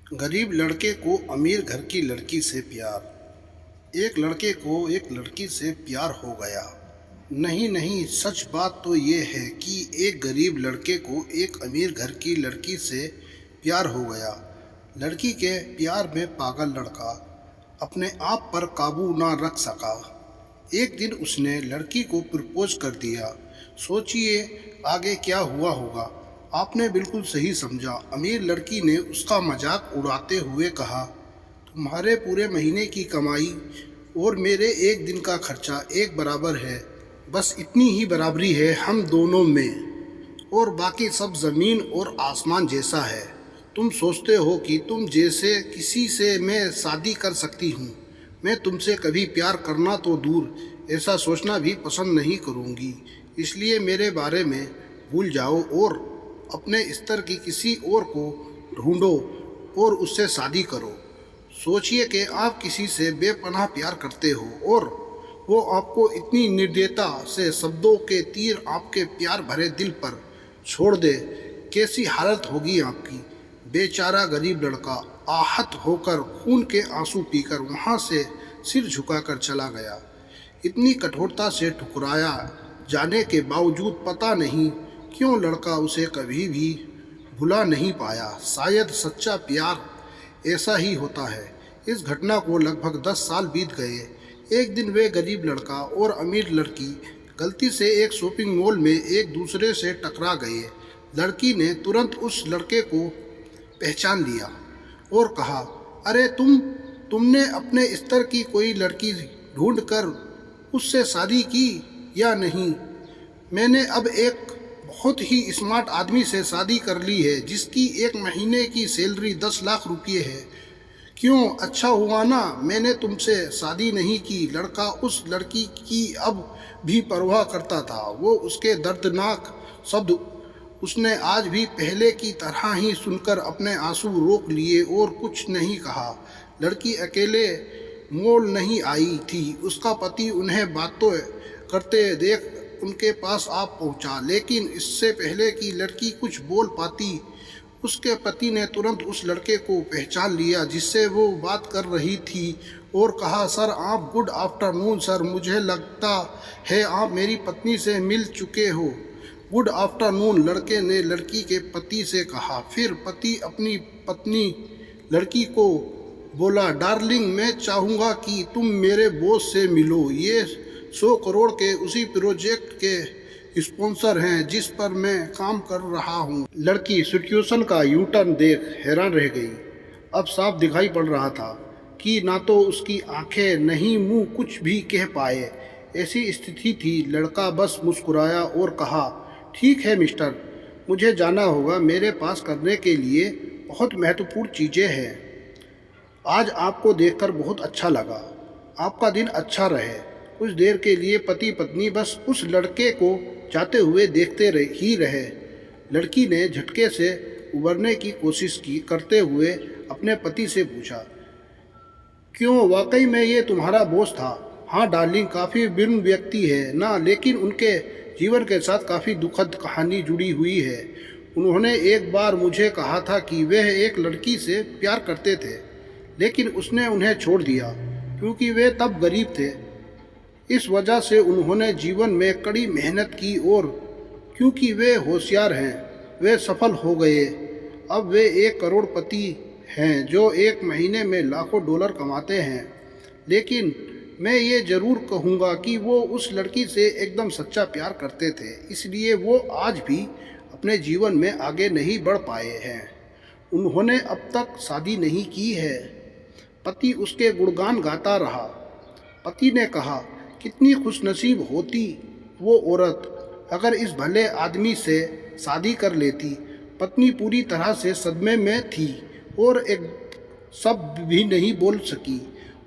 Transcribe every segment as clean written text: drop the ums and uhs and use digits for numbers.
गरीब लड़के को अमीर घर की लड़की से प्यार। एक लड़के को एक लड़की से प्यार हो गया। नहीं नहीं, सच बात तो ये है कि एक गरीब लड़के को एक अमीर घर की लड़की से प्यार हो गया। लड़की के प्यार में पागल लड़का अपने आप पर काबू ना रख सका। एक दिन उसने लड़की को प्रपोज कर दिया। सोचिए आगे क्या हुआ होगा। आपने बिल्कुल सही समझा। अमीर लड़की ने उसका मजाक उड़ाते हुए कहा, तुम्हारे पूरे महीने की कमाई और मेरे एक दिन का खर्चा एक बराबर है। बस इतनी ही बराबरी है हम दोनों में, और बाकी सब ज़मीन और आसमान जैसा है। तुम सोचते हो कि तुम जैसे किसी से मैं शादी कर सकती हूँ। मैं तुमसे कभी प्यार करना तो दूर, ऐसा सोचना भी पसंद नहीं करूँगी। इसलिए मेरे बारे में भूल जाओ और अपने स्तर की किसी और को ढूंढो और उससे शादी करो। सोचिए कि आप किसी से बेपनाह प्यार करते हो और वो आपको इतनी निर्दयता से शब्दों के तीर आपके प्यार भरे दिल पर छोड़ दे। कैसी हालत होगी आपकी। बेचारा गरीब लड़का आहत होकर खून के आंसू पीकर वहाँ से सिर झुकाकर चला गया। इतनी कठोरता से ठुकराया जाने के बावजूद पता नहीं क्यों लड़का उसे कभी भी भुला नहीं पाया। शायद सच्चा प्यार ऐसा ही होता है। इस घटना को लगभग 10 साल बीत गए। एक दिन वे गरीब लड़का और अमीर लड़की गलती से एक शॉपिंग मॉल में एक दूसरे से टकरा गए। लड़की ने तुरंत उस लड़के को पहचान लिया और कहा, अरे तुमने अपने स्तर की कोई लड़की ढूंढकर उससे शादी की या नहीं? मैंने अब एक बहुत ही स्मार्ट आदमी से शादी कर ली है जिसकी एक महीने की सैलरी 10 लाख रुपये है। क्यों, अच्छा हुआ ना मैंने तुमसे शादी नहीं की। लड़का उस लड़की की अब भी परवाह करता था। वो उसके दर्दनाक शब्द उसने आज भी पहले की तरह ही सुनकर अपने आंसू रोक लिए और कुछ नहीं कहा। लड़की अकेले मॉल नहीं आई थी। उसका पति उन्हें बातों करते देख उनके पास आ पहुंचा, लेकिन इससे पहले कि लड़की कुछ बोल पाती उसके पति ने तुरंत उस लड़के को पहचान लिया जिससे वो बात कर रही थी और कहा, सर आप गुड आफ्टरनून सर, मुझे लगता है आप मेरी पत्नी से मिल चुके हो। गुड आफ्टरनून, लड़के ने लड़की के पति से कहा। फिर पति अपनी पत्नी लड़की को बोला, डार्लिंग मैं चाहूँगा कि तुम मेरे बॉस से मिलो। ये 100 करोड़ के उसी प्रोजेक्ट के स्पॉन्सर हैं जिस पर मैं काम कर रहा हूँ। लड़की सिचुएशन का यू टर्न देख हैरान रह गई। अब साफ दिखाई पड़ रहा था कि ना तो उसकी आंखें नहीं मुंह कुछ भी कह पाए। ऐसी स्थिति थी। लड़का बस मुस्कुराया और कहा, ठीक है मिस्टर, मुझे जाना होगा। मेरे पास करने के लिए बहुत महत्वपूर्ण चीज़ें हैं। आज आपको देखकर बहुत अच्छा लगा। आपका दिन अच्छा रहे। कुछ देर के लिए पति पत्नी बस उस लड़के को जाते हुए देखते ही रहे। लड़की ने झटके से उबरने की कोशिश की करते हुए अपने पति से पूछा, क्यों, वाकई में ये तुम्हारा बॉस था? हाँ डार्लिंग, काफ़ी विनम्र व्यक्ति है ना, लेकिन उनके जीवन के साथ काफ़ी दुखद कहानी जुड़ी हुई है। उन्होंने एक बार मुझे कहा था कि वह एक लड़की से प्यार करते थे, लेकिन उसने उन्हें छोड़ दिया क्योंकि वे तब गरीब थे। इस वजह से उन्होंने जीवन में कड़ी मेहनत की और क्योंकि वे होशियार हैं वे सफल हो गए। अब वे एक करोड़पति हैं जो एक महीने में लाखों डॉलर कमाते हैं। लेकिन मैं ये ज़रूर कहूँगा कि वो उस लड़की से एकदम सच्चा प्यार करते थे, इसलिए वो आज भी अपने जीवन में आगे नहीं बढ़ पाए हैं। उन्होंने अब तक शादी नहीं की है। पति उसके गुणगान गाता रहा। पति ने कहा, कितनी खुशनसीब होती वो औरत अगर इस भले आदमी से शादी कर लेती। पत्नी पूरी तरह से सदमे में थी और एक शब्द भी नहीं बोल सकी।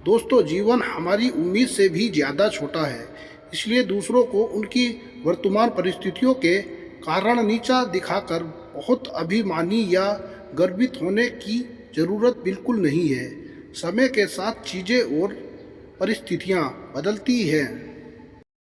दोस्तों, जीवन हमारी उम्मीद से भी ज़्यादा छोटा है, इसलिए दूसरों को उनकी वर्तमान परिस्थितियों के कारण नीचा दिखाकर बहुत अभिमानी या गर्वित होने की ज़रूरत बिल्कुल नहीं है। समय के साथ चीज़ें और परिस्थितियाँ बदलती हैं।